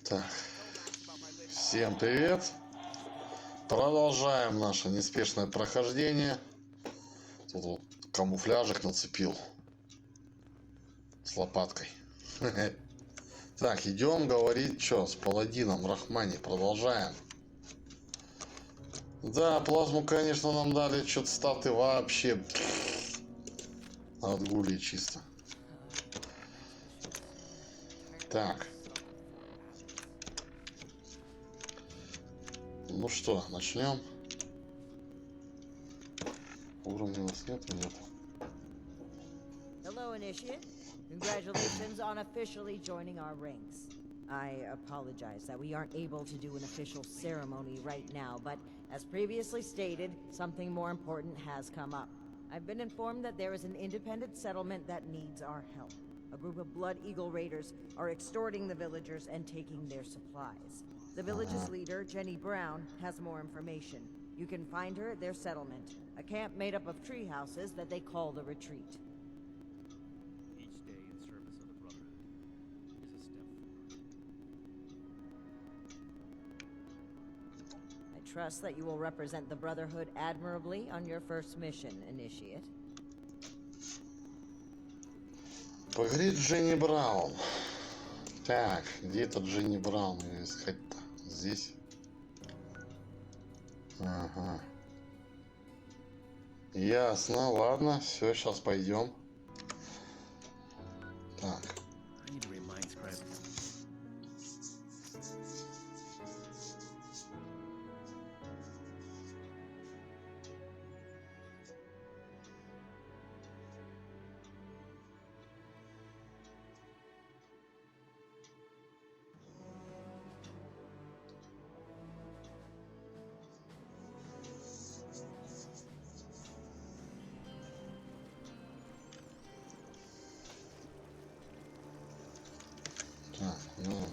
Так, всем привет! Продолжаем наше неспешное прохождение. Тут вот камуфляжик нацепил с лопаткой. Так, идем говорить, что с паладином Рахмани. Продолжаем. Да, плазму, конечно, нам дали. Что-то статы вообще отгули чисто. Так. Ну что, начнем. Уровня у нас нет. Hello, Initiate. Congratulations on officially joining our ranks. I apologize that we aren't able to do an official ceremony right now, but as previously stated, something more important has come up. I've been informed that there is an independent settlement that needs our help. A group of Blood Eagle raiders are extorting the villagers and taking their supplies. The village's leader, Jenny Brown, has more information. You can find her at their settlement, a camp made up of tree houses that they call the Retreat. Each day in service of the Brotherhood is a step forward. I trust that you will represent the Brotherhood admirably on your first mission, Initiate. Поговорит Дженни Браун. Так, где это Дженни Браун ее искать-то? Здесь. Ага. Ясно, ладно, все, сейчас пойдем. Так. Так, ну.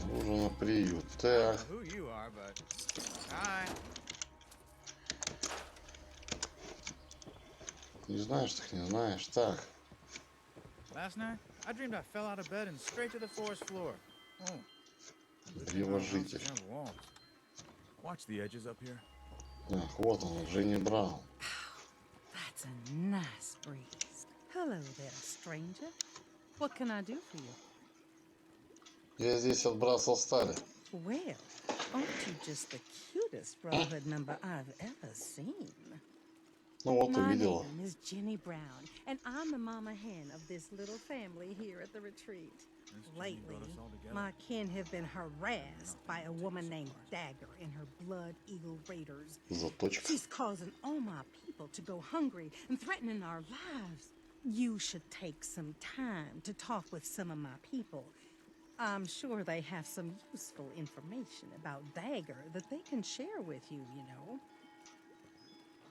Уже на приют. Так. Who you are, but hi. Не знаешь, так не знаешь. Так. Last night, I dreamed I fell out of bed and straight to the forest floor. Oh. Древожитель. Watch the edges up here. Так, вот он, Дженни Браун. That's a nice breeze. Hello there, stranger. What can I do for you? Я здесь отбрасывал стали. Well, aren't you just the cutest Brotherhood member I've ever seen? Ну вот, My увидела. name is Jenny Brown, and I'm the mama hen of this little family here at the retreat. Lately, my kin have been harassed by a woman named Dagger and her Blood Eagle raiders. Заточка. She's causing all my people to go hungry and threatening our lives. You should take some time to talk with some of my people. I'm sure they have some useful information about Dagger that they can share with you, you know.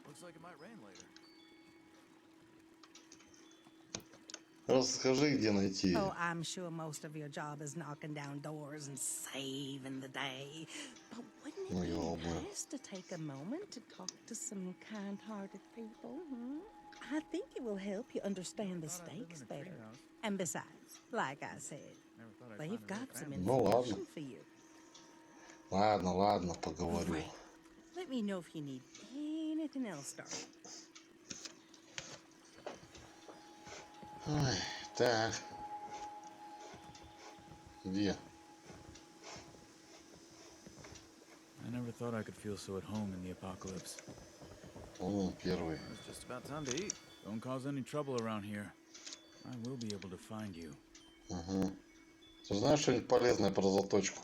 Looks like it might rain later. Расскажи, где найти. Oh, I'm sure most of your job is knocking down doors and saving the day. But wouldn't it be nice to take a moment to talk to some kind-hearted people? I think it will help you understand the stakes better. And besides, like I said, they've got some information for you. Ладно, ладно, поговорю. Right. Let me know if you need anything else, darling. Ой, так. Где? I never thought I could feel so at home in the apocalypse. Он первый. It's just about time to eat. Don't cause any trouble around here. I will be able to find you. Угу. Ты знаешь что-нибудь полезное про заточку?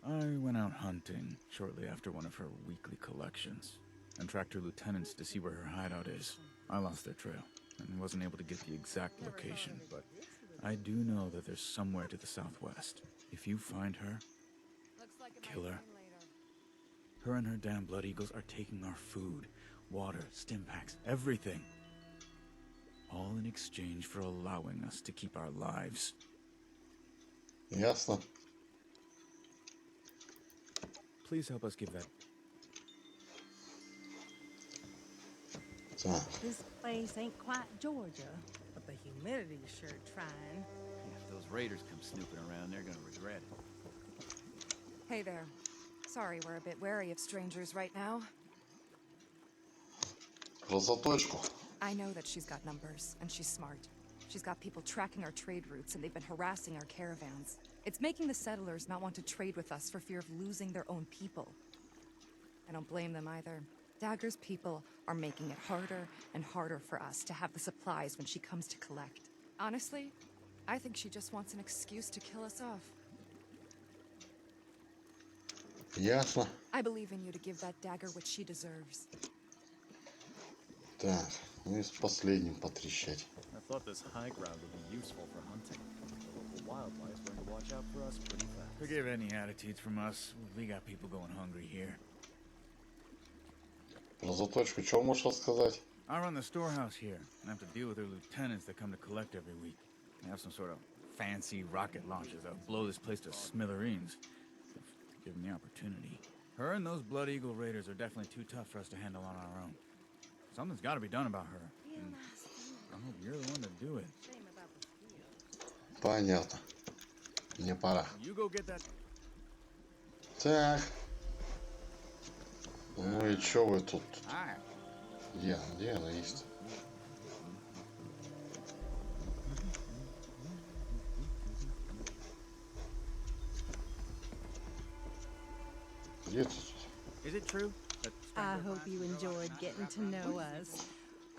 I went out hunting shortly after one of her weekly collections and tracked her lieutenants to see where her hideout is. I lost their trail and wasn't able to get the exact location, but I do know that there's somewhere to the southwest. If you find her, kill her. Her and her damn Blood Eagles are taking our food, water, stim packs, everything. All in exchange for allowing us to keep our lives. Ясно. Please help us give that. Так. This place ain't quite Georgia, but the humidity's sure trying. Yeah, if those raiders come snooping around, they're gonna regret it. Hey there. Sorry, we're a bit wary of strangers right now. Про заточку. I know that she's got numbers, and she's smart. She's got people tracking our trade routes, and they've been harassing our caravans. It's making the settlers not want to trade with us for fear of losing their own people. I don't blame them either. Dagger's people are making it harder and harder for us to have the supplies when she comes to collect. Honestly, I think she just wants an excuse to kill us off. Ясно. I believe in you to give that dagger what she deserves. Так, ну и с последним потрещать. I thought this high ground would be useful for hunting. The local wildlife learned to watch out for us pretty fast. Forgive any attitudes from us. We got people going hungry here. Про заточку что можешь рассказать? I run the storehouse here, and have to deal with their lieutenants that come to collect every week. They have some sort of fancy rocket launchers that blow this place to smithereens. If given the opportunity. Her and those Blood Eagle raiders are definitely too tough for us to handle on our own. Something's got to be done about her. And I hope you're the one to do it. Понятно. Мне пора. You go get that. Так. Ну и чё вы тут? Alright. Где она есть? Где тут? Is it true that I hope you enjoyed getting to know us.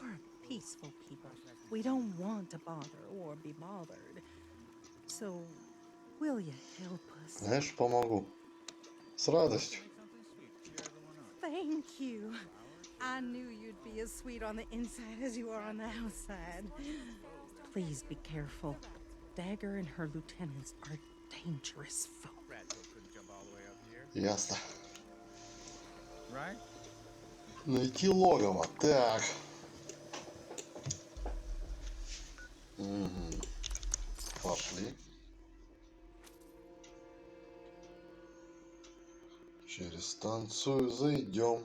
We're a peaceful people. We don't want to bother or be bothered. So, will you help us? Знаешь, помогу. С радостью. Thank you. I knew you'd be as sweet on the inside as you are on the outside. Please be careful. Dagger and her lieutenants are dangerous folk. Ясно. right? Найти логово. Так. Угу. Пошли. Через станцию зайдем.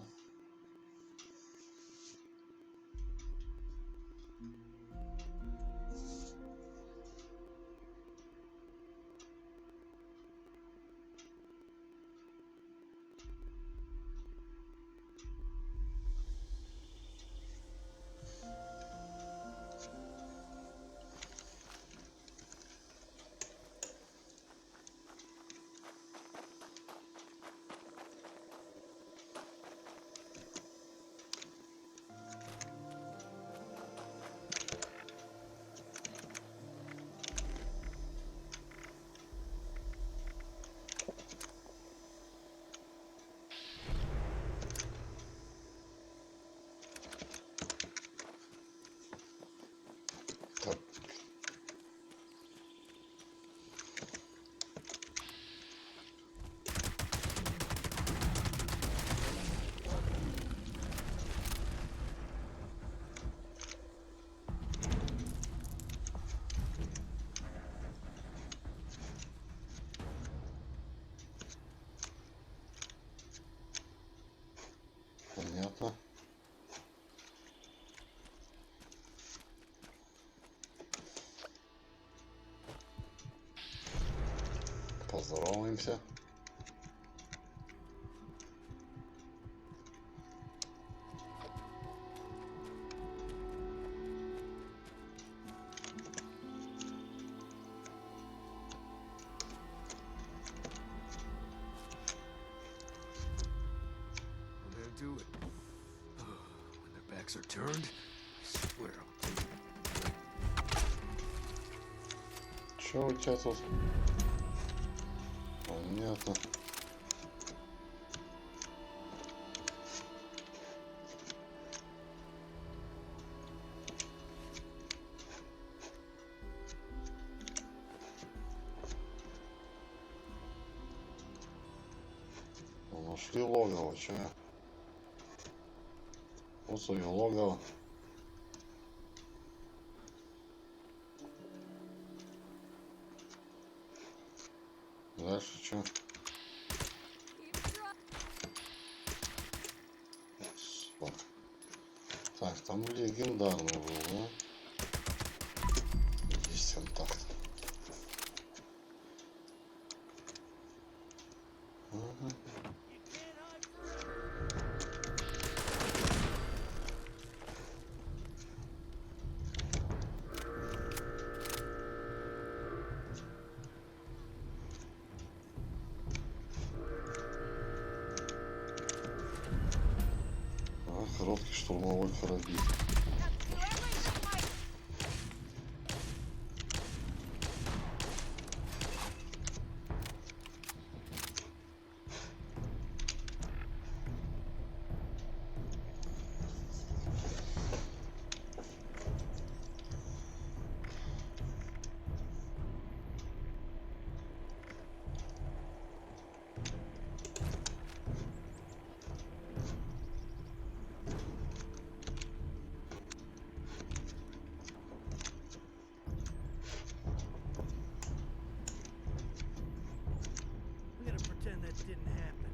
Так. Понятно. Поздороваемся. They'll do it. When their backs are turned, I swear I'll take it. Что у тебя тут? Понятно. Нашли логово, че? Вот свое логово. Дальше что? Так, там легендарный был, да? Есть он так. Ага. Короткий штурмовой карабин. I'm gonna pretend that didn't happen.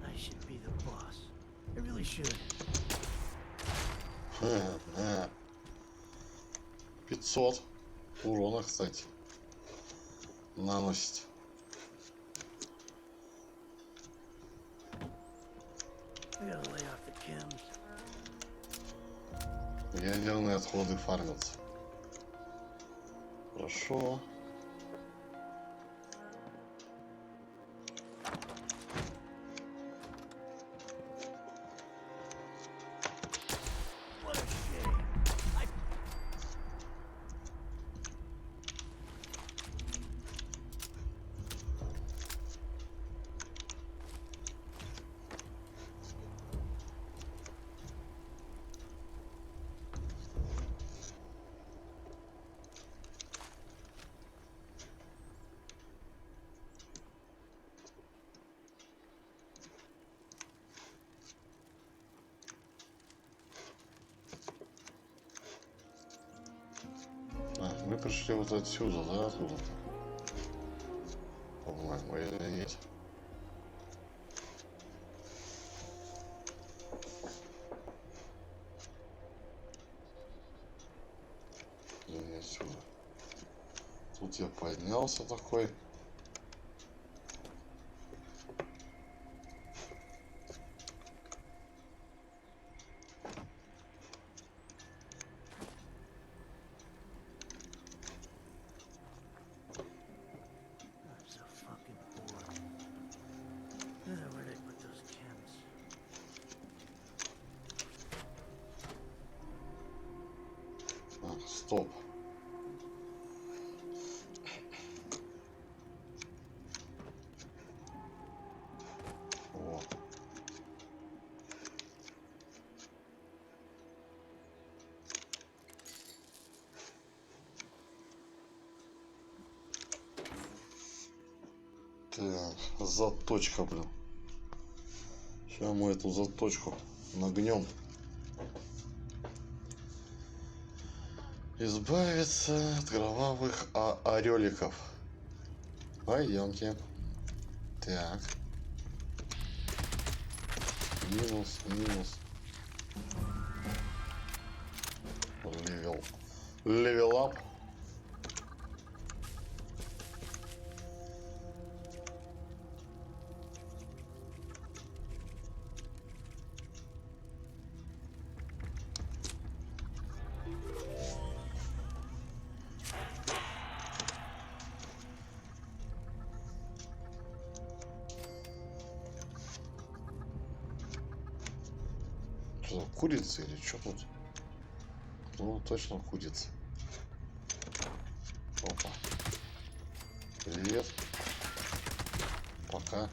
I should be the boss. I really should. 500 урона, кстати, наносит. I gotta lay off the chems. Ядерные отходы фармятся. Хорошо. What a shame. Мы пришли вот отсюда, да, откуда-то? По-моему, или нет? Или не отсюда? Тут я поднялся такой. I'm so fucking bored. Where'd I put those chems? Стоп. Вот. Так, заточка, блин. Сейчас мы эту заточку нагнем. Избавиться от кровавых ореликов. Пойдемте. Так. Минус, минус. Левел ап. Что, курица или что тут? Ну, точно курица. Опа. Привет. Пока.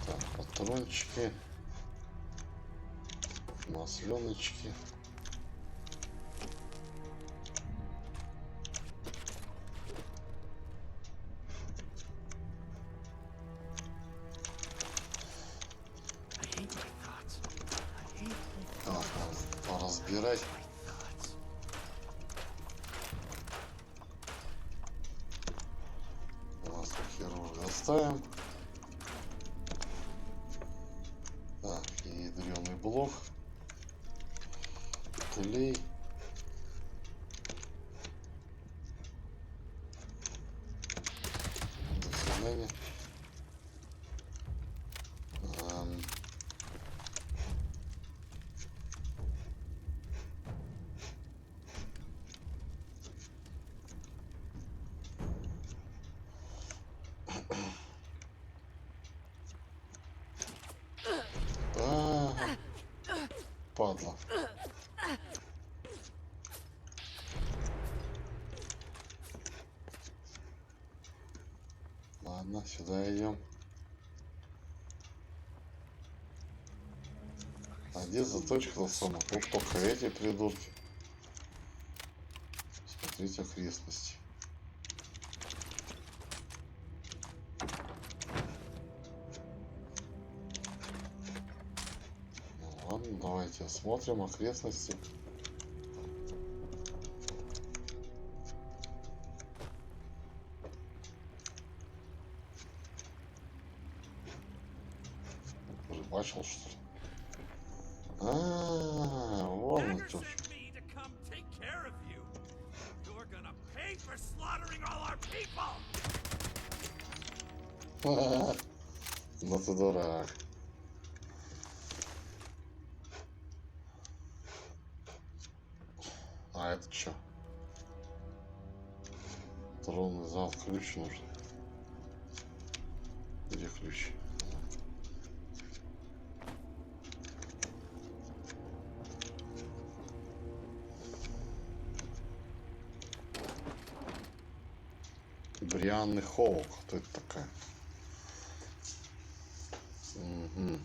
Так, патрончики. Масленочки. собирать. Ластухи оружие оставим. Так, ядреный блок. Клей. До свидания. Падла. Ладно, сюда идем. А где заточка сама? Вот только эти придурки. Смотрите окрестности. Ну, ладно, давайте осмотрим окрестности. Рыбачил, что ли? Вон он тоже. Ну ты дурак. А это что? Тронный зал, ключ нужен. Где ключ? Брианный Хоук. Кто это такая? Угу.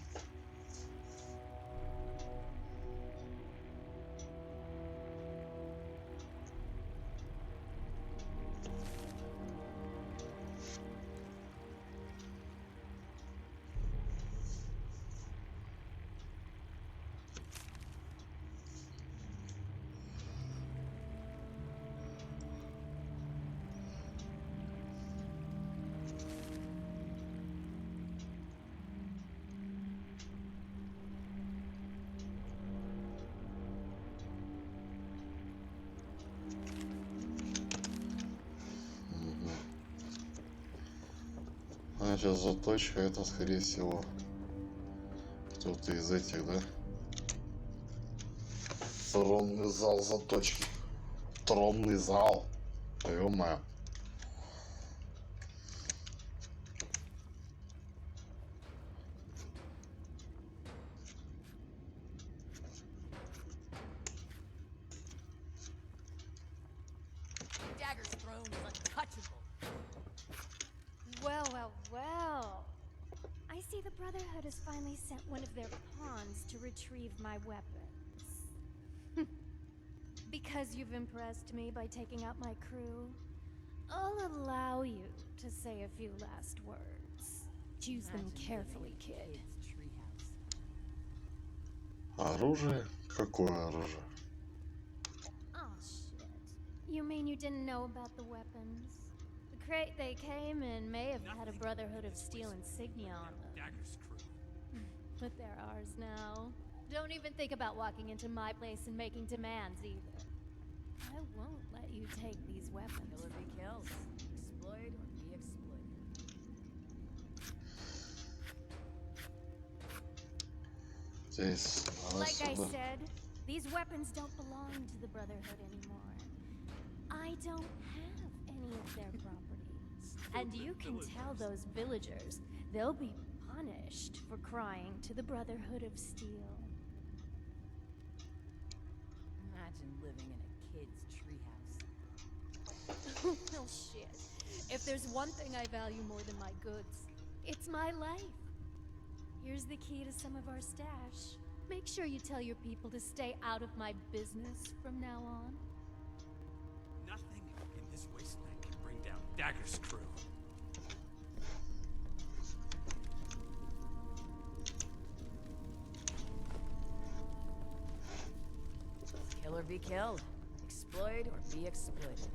А сейчас заточка, это скорее всего кто-то из этих, да? Тронный зал заточки. Тронный зал. Ё-моё. Well. I see the Brotherhood has finally sent one of their pawns to retrieve my weapons. Because you've impressed me by taking out my crew, I'll allow you to say a few last words. Choose them carefully, kid. Оружие? Какое оружие? Oh shit. You mean you didn't know about the weapons? The crate they came in may have had a Brotherhood of Steel insignia on them. But they're ours now. Don't even think about walking into my place and making demands either. I won't let you take these weapons. Kill or be killed. Exploit or be exploited. Здесь. Like I said, these weapons don't belong to the Brotherhood anymore. I don't have any of their properties. And you can tell those villagers they'll be punished for crying to the Brotherhood of Steel. Imagine living in a kid's treehouse. Well, shit. If there's one thing I value more than my goods, it's my life. Here's the key to some of our stash. Make sure you tell your people to stay out of my business from now on. Nothing in this wasteland can bring down Dagger's crew. be killed. Exploit or be exploited.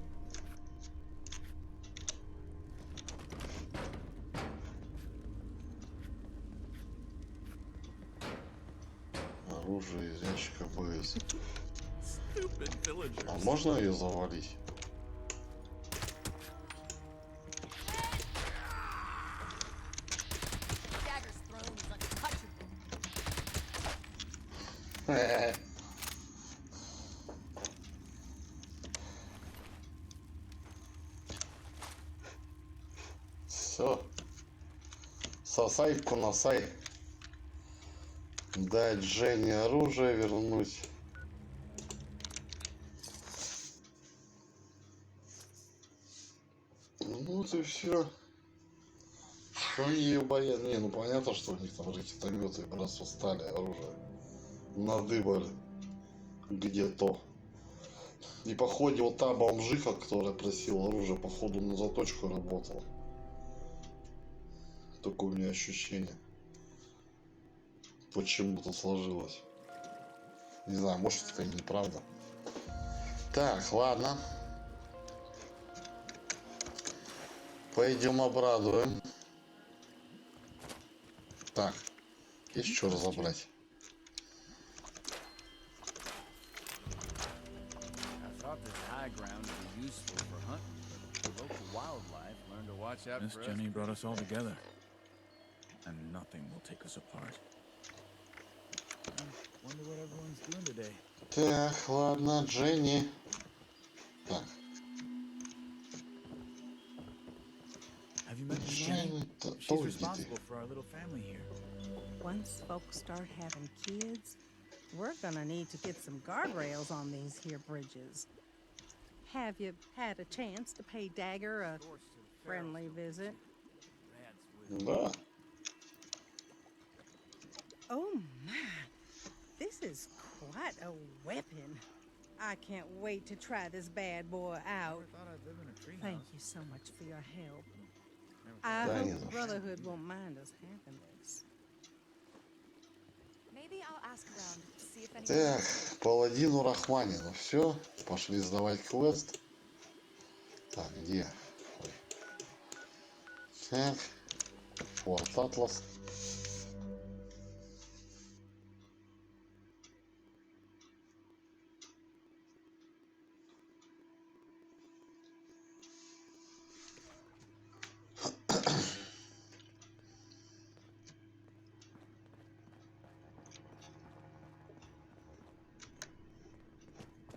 Оружие из ящика БС. Stupid villagers. А можно ее завалить? Все. Сосай, кунасай. Дать Жене оружие, вернуть. Ну вот и все. Что они ее боятся? Не, ну понятно, что у них там ракетометы и братство стали оружие. Надыбали. Где-то. И походе вот та бомжиха, которая просила оружие, походу на заточку работала. Такое у меня ощущение. Почему-то сложилось. Не знаю, может это и неправда. Так, ладно. Пойдем обрадуем. Так, есть что разобрать. Miss Jenny brought us all together, and nothing will take us apart. Wonder what everyone's doing today. Так, ладно, Дженни. Так. Have you met Miss Jenny? Дженни, She's responsible for our little family here. Once folks start having kids, we're gonna need to get some guardrails on these here bridges. Have you had a chance to pay Dagger a friendly visit? Да. Oh my, this is quite a weapon. I can't wait to try this bad boy out. Thank you so much for your help. I Да, не hope за the что. Brotherhood won't mind us having this. Maybe I'll ask around to see if anyone. Так, паладину Рахманину. Все, пошли сдавать квест. Так, где? Ой. Так, Форт Атлас.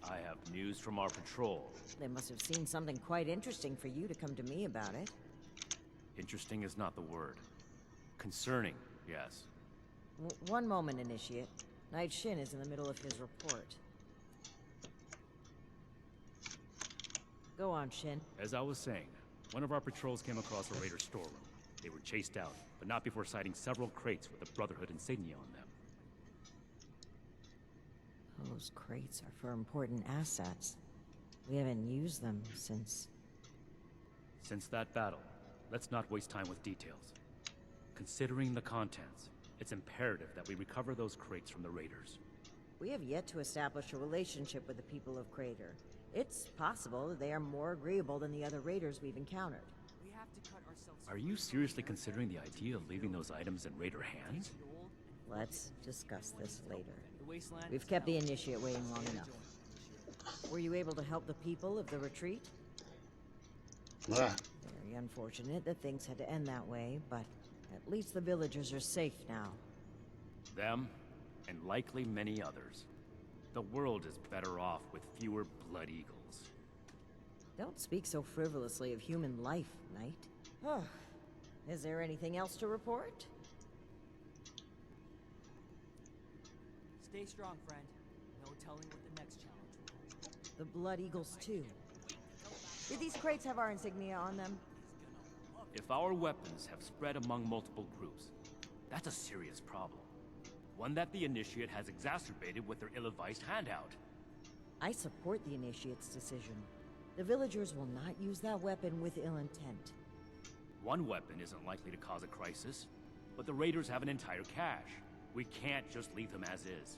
I have news from our patrol. They must have seen something quite interesting for you to come to me about it. Interesting is not the word. Concerning, yes. One moment, Initiate. Knight Shin is in the middle of his report. Go on, Shin. As I was saying, one of our patrols came across a raider storeroom. They were chased out, but not before sighting several crates with the Brotherhood insignia on them. Those crates are for important assets. We haven't used them since... Since that battle, let's not waste time with details. Considering the contents, it's imperative that we recover those crates from the raiders. We have yet to establish a relationship with the people of Crater. It's possible that they are more agreeable than the other raiders we've encountered. We have to cut ourselves. Are you seriously considering the idea of leaving those items in raider hands? Let's discuss this later. We've kept the Initiate waiting long enough. Were you able to help the people of the retreat? Да. Very unfortunate that things had to end that way, but at least the villagers are safe now. Them, and likely many others. The world is better off with fewer blood eagles. Don't speak so frivolously of human life, Knight. Oh, is there anything else to report? Stay strong, friend. No telling what the next challenge will be. The Blood Eagles, too. Did these crates have our insignia on them? If our weapons have spread among multiple groups, that's a serious problem. One that the Initiate has exacerbated with their ill-advised handout. I support the Initiate's decision. The villagers will not use that weapon with ill intent. One weapon isn't likely to cause a crisis, but the raiders have an entire cache. We can't just leave them as is.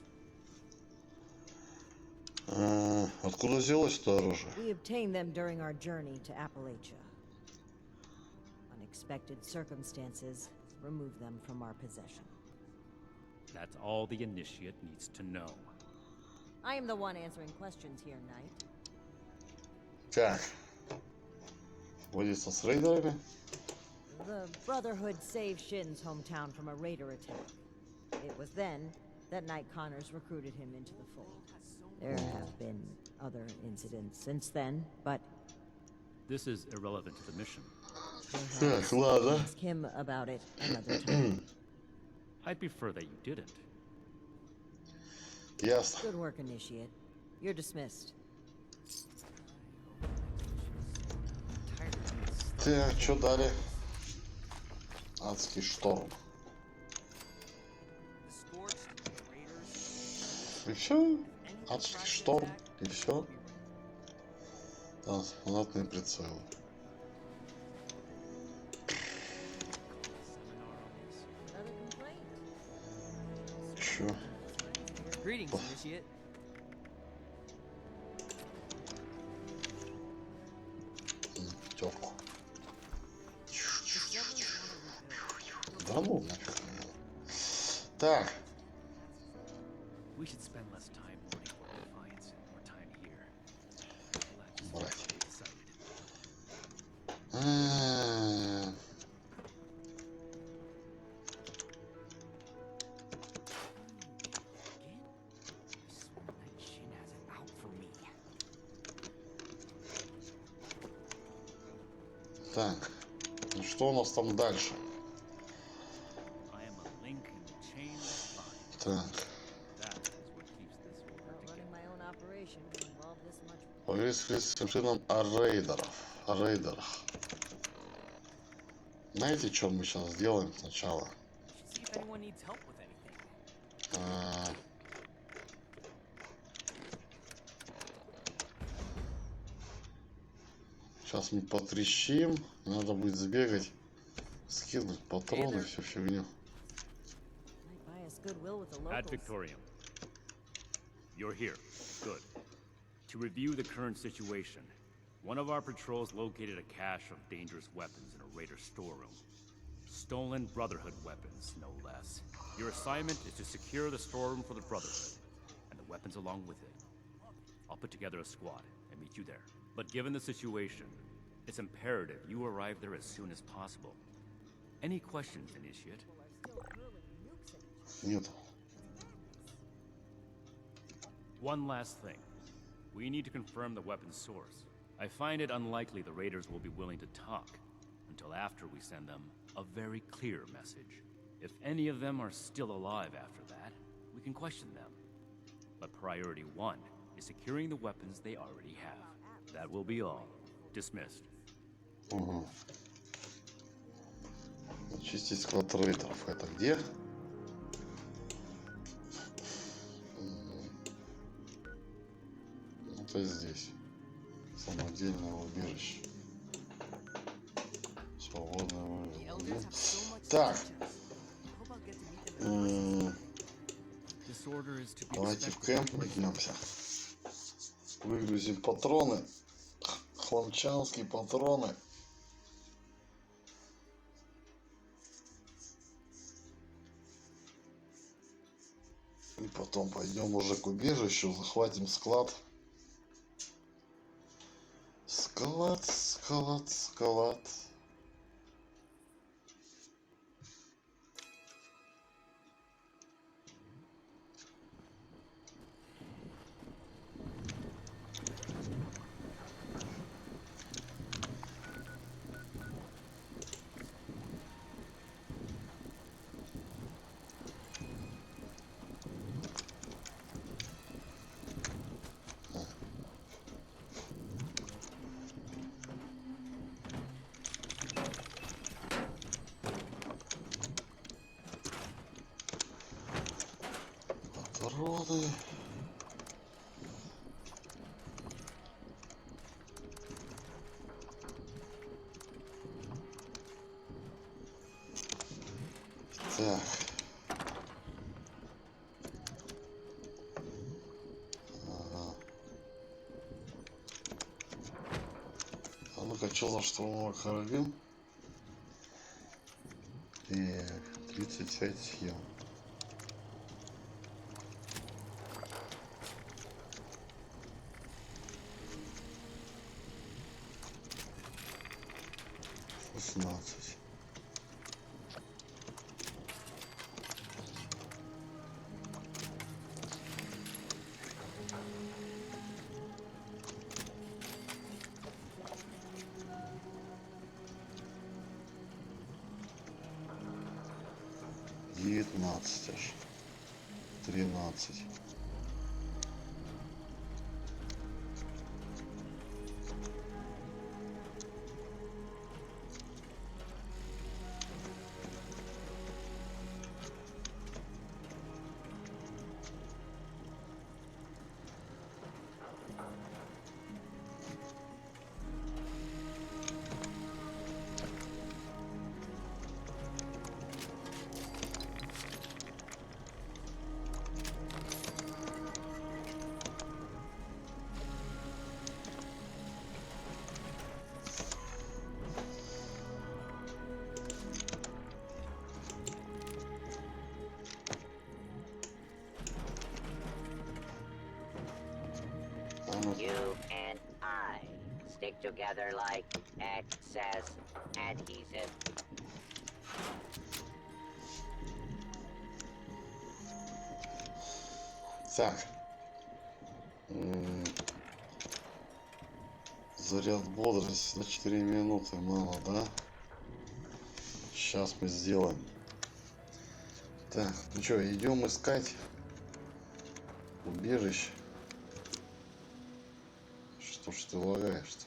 Откуда взялось это оружие? We obtained them during our journey to Appalachia. Unexpected circumstances removed them from our possession. That's all the initiate needs to know. I am the one answering questions here, Knight. Так. Водится с рейдерами. The Brotherhood saved Shin's hometown from a raider attack. It was then that Knight Connors recruited him into the fold. There have been other incidents since then, but This is irrelevant to the mission. Так, ладно. ask him about it another time. I'd prefer that you didn't. Ясно. Good work, Initiate. You're dismissed. Так, что дали? Адский шторм. И все? Адский шторм. И все. Латные прицелы. Another complaint? Чё? Greetings, Initiate. Пятерку. Да ну нафиг. Так. We should spend less time worrying about defiance and more time here. Брать. Так. Ну что у нас там дальше? I am a link in the chain that binds. Так. That is what keeps this order Well, together. running my own operation would involve this much. Поговорить с Капитаном о рейдерах. Знаете, что мы сейчас сделаем сначала? See if anyone needs help with anything. Сейчас мы потрещим. Надо будет сбегать, скинуть патроны, всю фигню. Might buy us goodwill with the Ad locals. Victorium. You're here. Good. To review the current situation, one of our patrols located a cache of dangerous weapons in a raider storeroom. Stolen Brotherhood weapons, no less. Your assignment is to secure the storeroom for the Brotherhood, and the weapons along with it. I'll put together a squad and meet you there. But given the situation, it's imperative you arrive there as soon as possible. Any questions, Initiate? Нет. One last thing. We need to confirm the weapon's source. I find it unlikely the raiders will be willing to talk until after we send them a very clear message. If any of them are still alive after that, we can question them. But priority one is securing the weapons they already have. That will be all. Dismissed. Угу. Очистить склад рейдеров. Это где? Это здесь. Самодельное убежище. Свободное убежище. Так. Давайте в кемп метнемся. Выгрузим патроны. Хламчанские патроны. И потом пойдем уже к убежищу, захватим склад. Склад. Патроны. Так. Ага. Так, а что за штурмовой карабин? И 35 схем. Шестнадцать. Девятнадцать аж. 13. You and I stick together like excess adhesive. Так. Заряд бодрости на 4 минуты мало, да? Сейчас мы сделаем. Так, ну что, идем искать убежище. Что ж ты лагаешь-то?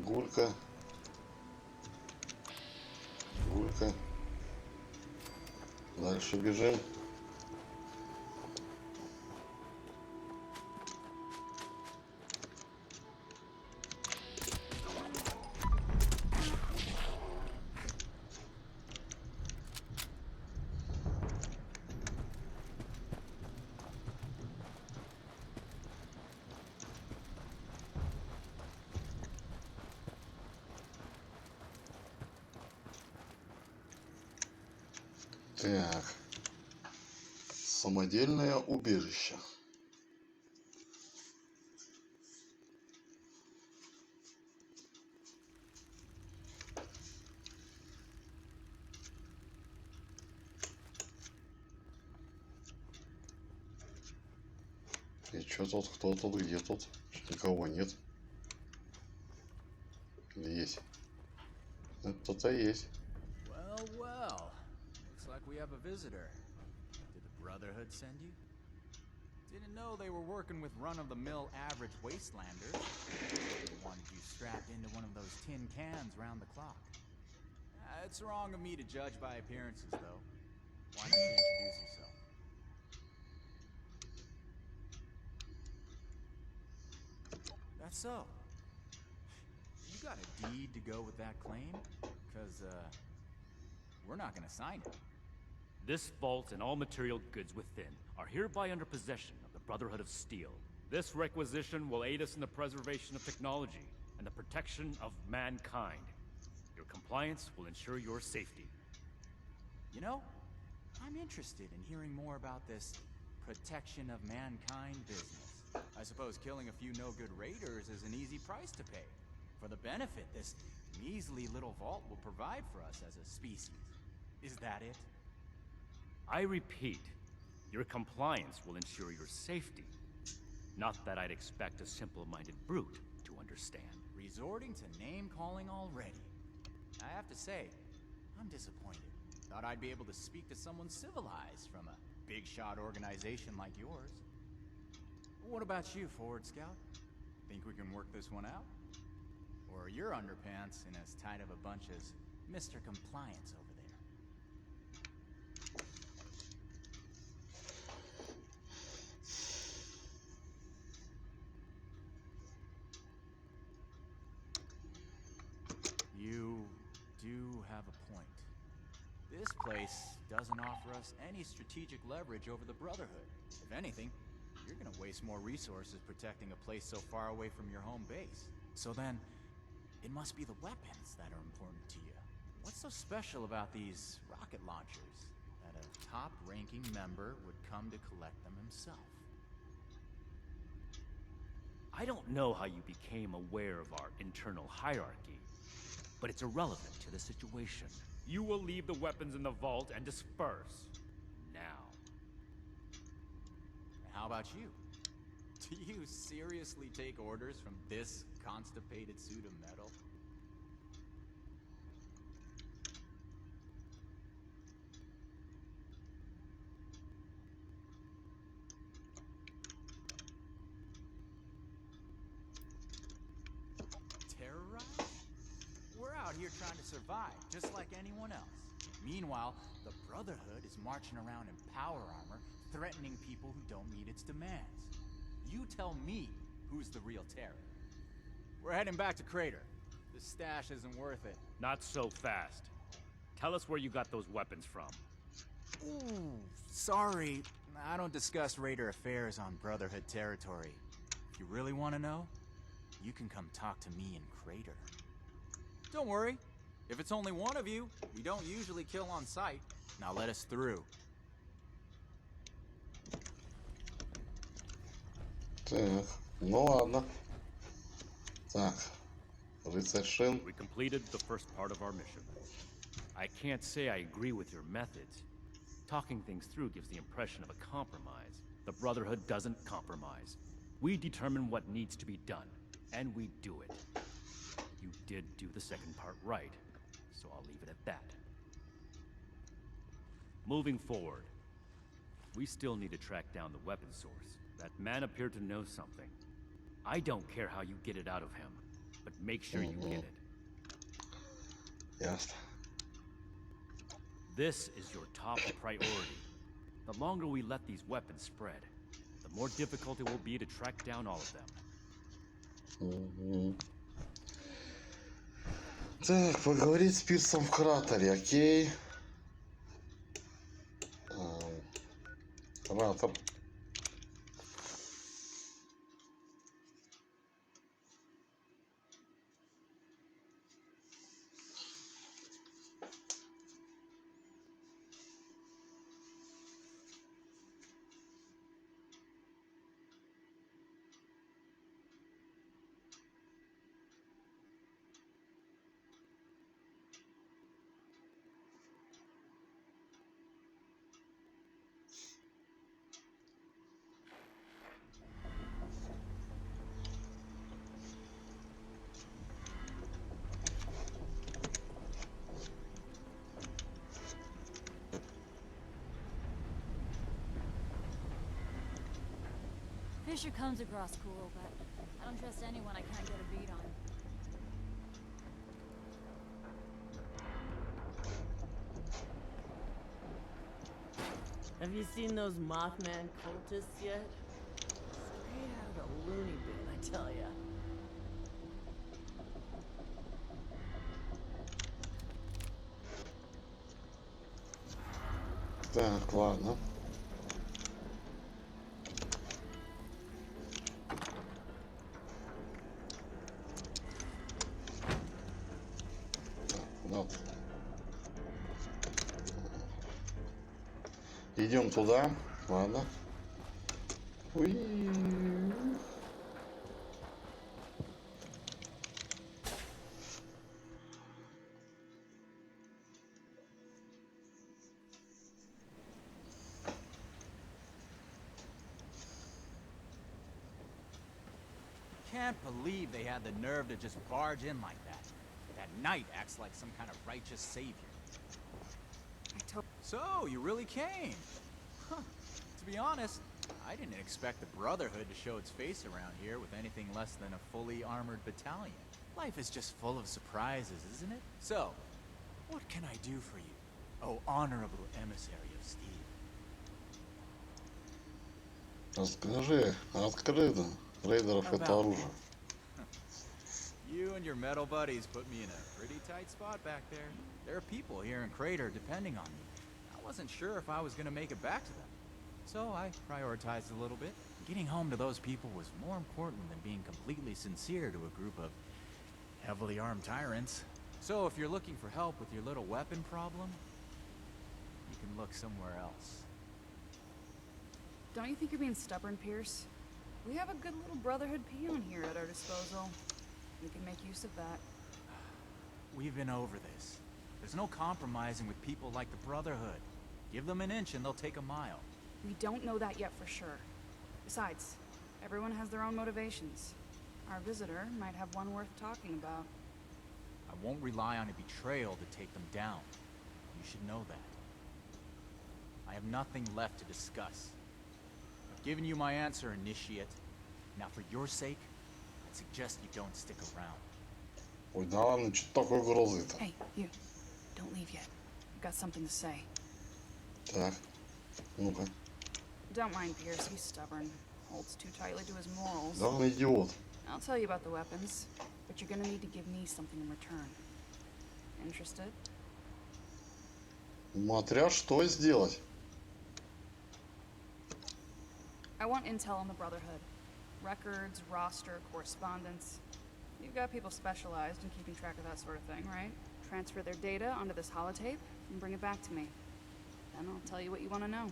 Гулька. Гулька. Дальше бежим. Так. Самодельное убежище. И что тут? Кто тут? Где тут? Никого нет. Или есть? Кто-то есть. Well, well. Looks like we have a visitor. Did the Brotherhood send you? Didn't know they were working with run-of-the-mill average wastelanders. They wanted you strapped into one of those tin cans round the clock. It's wrong of me to judge by appearances, though. Why don't you introduce yourself? That's so. You got a deed to go with that claim? Because, we're not gonna sign it. This vault and all material goods within are hereby under possession of the Brotherhood of Steel. This requisition will aid us in the preservation of technology and the protection of mankind. Your compliance will ensure your safety. You know, I'm interested in hearing more about this protection of mankind business. I suppose killing a few no-good raiders is an easy price to pay for the benefit this measly little vault will provide for us as a species. Is that it? I repeat, your compliance will ensure your safety. Not that I'd expect a simple-minded brute to understand. Resorting to name-calling already. I have to say, I'm disappointed. Thought I'd be able to speak to someone civilized from a big shot organization like yours. What about you, Forward Scout? Think we can work this one out? Or are your underpants in as tight of a bunch as Mr. Compliance over there? You do have a point. This place doesn't offer us any strategic leverage over the Brotherhood. If anything, you're gonna waste more resources protecting a place so far away from your home base. So then, it must be the weapons that are important to you. What's so special about these rocket launchers that a top-ranking member would come to collect them himself? I don't know how you became aware of our internal hierarchy, but it's irrelevant to the situation. You will leave the weapons in the vault and disperse. Now. How about you? Do you seriously take orders from this constipated suit of metal? Terrorize? We're out here trying to survive, just like anyone else. Meanwhile, the Brotherhood is marching around in power armor, threatening people who don't meet its demands. You tell me who's the real terror. We're heading back to Crater. This stash isn't worth it. Not so fast. Tell us where you got those weapons from. Ooh, sorry. I don't discuss Raider affairs on Brotherhood territory. If you really want to know, you can come talk to me in Crater. Don't worry. If it's only one of you, we don't usually kill on sight. Now let us through. Так, ну ладно. Так, рыцарь Шин. We completed the first part of our mission. I can't say I agree with your methods. Talking things through gives the impression of a compromise. The Brotherhood doesn't compromise. We determine what needs to be done, and we do it. You did do the second part right, so I'll leave it at that. Moving forward, we still need to track down the weapon source. That man appeared to know something. I don't care how you get it out of him, but make sure you get it. Ясно. This is your top priority. The longer we let these weapons spread, the more difficult it will be to track down all of them. Так, поговорить с Пирсом в кратере, окей. Кратер. Fisher comes across cool, but I don't trust anyone I can't get a beat on. Have you seen those Mothman cultists yet? Straight out of a loony bin, I tell ya. Так, ладно. Вот. Идем туда. Ладно. Уи. Can't believe they had the nerve to just barge in like that. That knight acts like some kind of righteous savior. So, you really came? Huh. To be honest, I didn't expect the Brotherhood to show its face around here with anything less than a fully armored battalion. Life is just full of surprises, isn't it? So, what can I do for you? Oh, honorable emissary of steel. Расскажи открыто. Рейдеров это оружие. You and your metal buddies put me in a pretty tight spot back there. There are people here in Crater depending on me. I wasn't sure if I was gonna make it back to them. So I prioritized a little bit. Getting home to those people was more important than being completely sincere to a group of heavily armed tyrants. So if you're looking for help with your little weapon problem, you can look somewhere else. Don't you think you're being stubborn, Pierce? We have a good little Brotherhood peon here at our disposal. We can make use of that. We've been over this. There's no compromising with people like the Brotherhood. Give them an inch and they'll take a mile. We don't know that yet for sure. Besides, everyone has their own motivations. Our visitor might have one worth talking about. I won't rely on a betrayal to take them down. You should know that. I have nothing left to discuss. I've given you my answer, Initiate. Now for your sake, I'd suggest you don't stick around. Ой, да ладно, что такой угрозы-то? Hey, you. Don't leave yet. I've got something to say. Так, ну-ка. Don't mind Pierce, he's stubborn. Holds too tightly to his morals. Да он идиот. I'll tell you about the weapons, but you're gonna need to give me something in return. Interested? Смотря что сделать. I want intel on the Brotherhood. Records, roster, correspondence. You've got people specialized in keeping track of that sort of thing, right? Transfer their data onto this holotape and bring it back to me. Then I'll tell you what you want to know.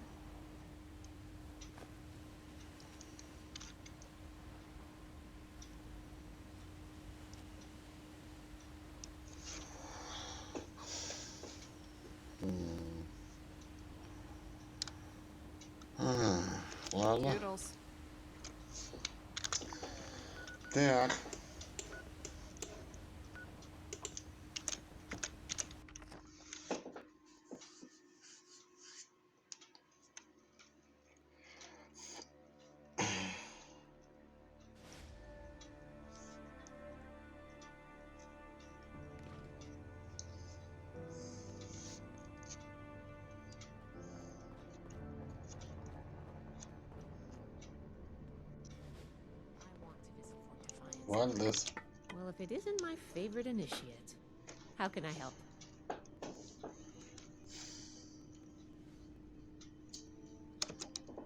Ладно. Doodles. Так. Вальдес. Well, if it isn't my favorite initiate, how can I help?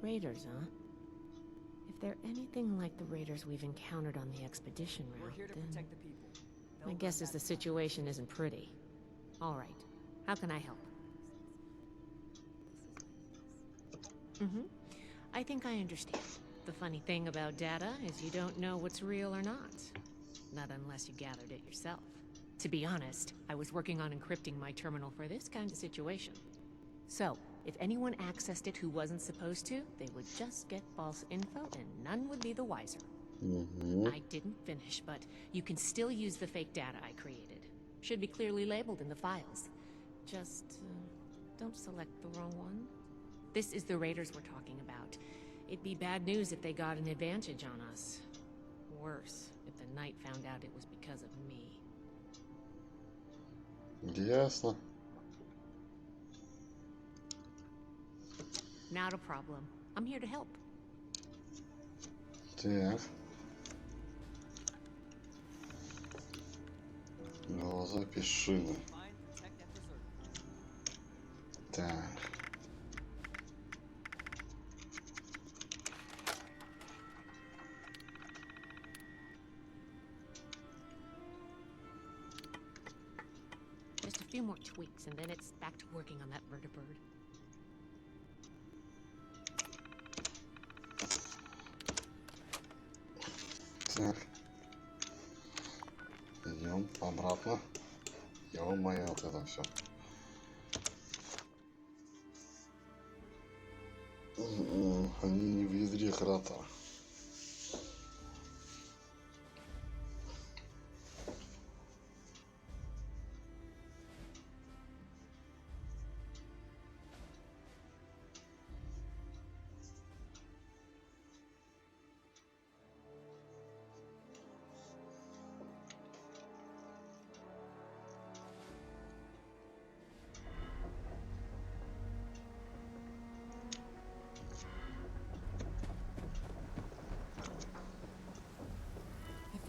Raiders, huh? If they're anything like the raiders we've encountered on the expedition We're route, here to then protect the people. my guess is the situation isn't pretty. All right, how can I help? I think I understand. The funny thing about data is you don't know what's real or not. Not unless you gathered it yourself. To be honest, I was working on encrypting my terminal for this kind of situation. So, if anyone accessed it who wasn't supposed to, they would just get false info and none would be the wiser. I didn't finish, but you can still use the fake data I created. Should be clearly labeled in the files. Just, don't select the wrong one. This is the raiders we're talking about. It'd be bad news if they got an advantage on us. Worse, if the Knight found out it was because of me. Ясно. Not a problem. I'm here to help. Так. Глаза пешины. Так. Just a few more tweaks, and then it's back to working on that vertibird. Так. Идем обратно. Ё-моё, вот это все. Они не в ядре кратера.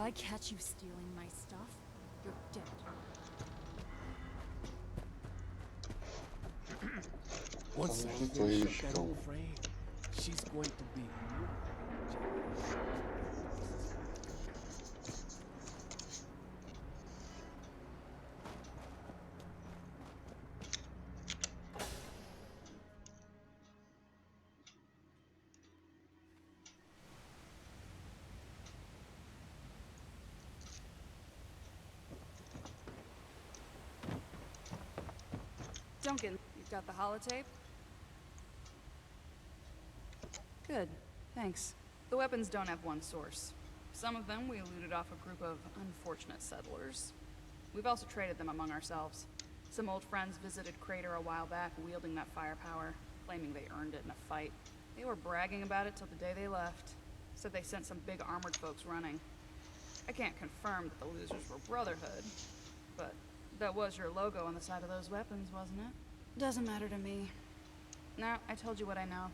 I catch you stealing my stuff, you're dead. Once I finish up that old frame, she's going to be Duncan, you've got the holotape? Good, thanks. The weapons don't have one source. Some of them we looted off a group of unfortunate settlers. We've also traded them among ourselves. Some old friends visited Crater a while back wielding that firepower, claiming they earned it in a fight. They were bragging about it till the day they left. Said they sent some big armored folks running. I can't confirm that the losers were Brotherhood, but that was your logo on the side of those weapons, wasn't it? Doesn't matter to me. Now, I told you what I know.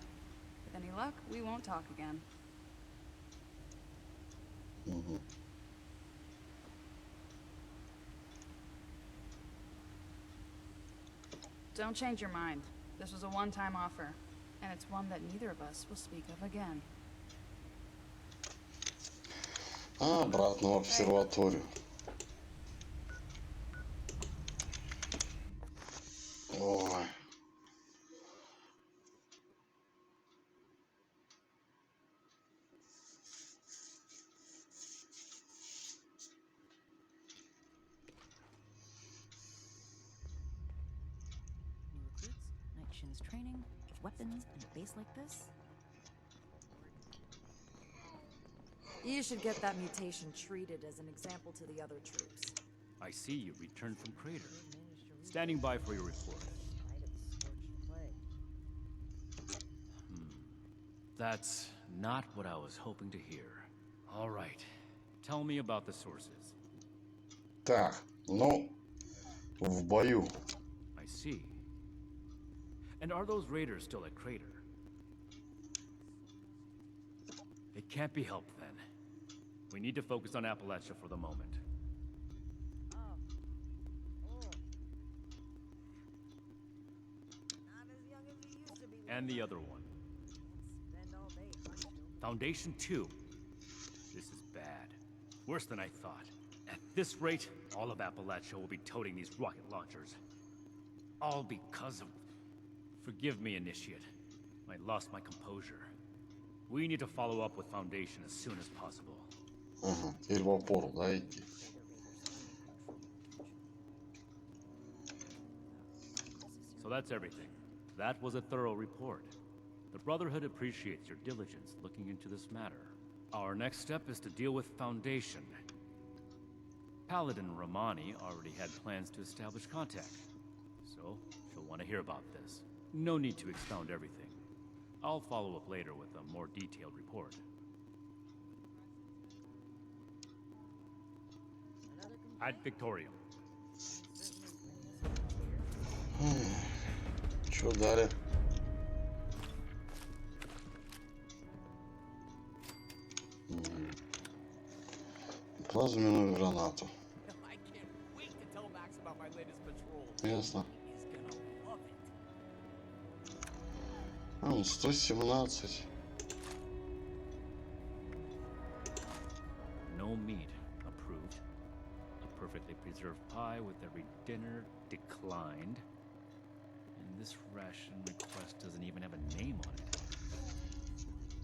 With any luck, we won't talk again. Don't change your mind. This was a one-time offer, and it's one that neither of us will speak of again. Обратно в обсерваторию. Ой. New recruits, night shins training, with weapons and a base like this. You should get that mutation treated as an example to the other troops. I see you returned from Crater. Standing by for your report. That's not what I was hoping to hear. All right. Tell me about the sources. Так, ну, в бою. I see. And are those raiders still at Crater? It can't be helped then. We need to focus on Appalachia for the moment. And the other one. Foundation 2. This is bad. Worse than I thought. At this rate, all of Appalachia will be toting these rocket launchers. All because of... Forgive me, Initiate. I lost my composure. We need to follow up with Foundation as soon as possible. Ага, теперь в опору, да, идти. So that's everything. That was a thorough report. The Brotherhood appreciates your diligence looking into this matter. Our next step is to deal with Foundation. Paladin Romani already had plans to establish contact, so she'll want to hear about this. No need to expound everything. I'll follow up later with a more detailed report. Ad Victorium. Что дали? Плазменную гранату. Ясно. 117. No meat approved. A perfectly preserved pie with every dinner declined. And this ration request doesn't even have a name on it.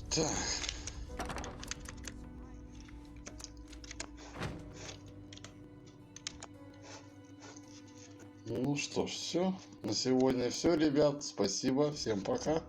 Так. Ну что ж, все. На сегодня все, ребят. Спасибо. Всем пока.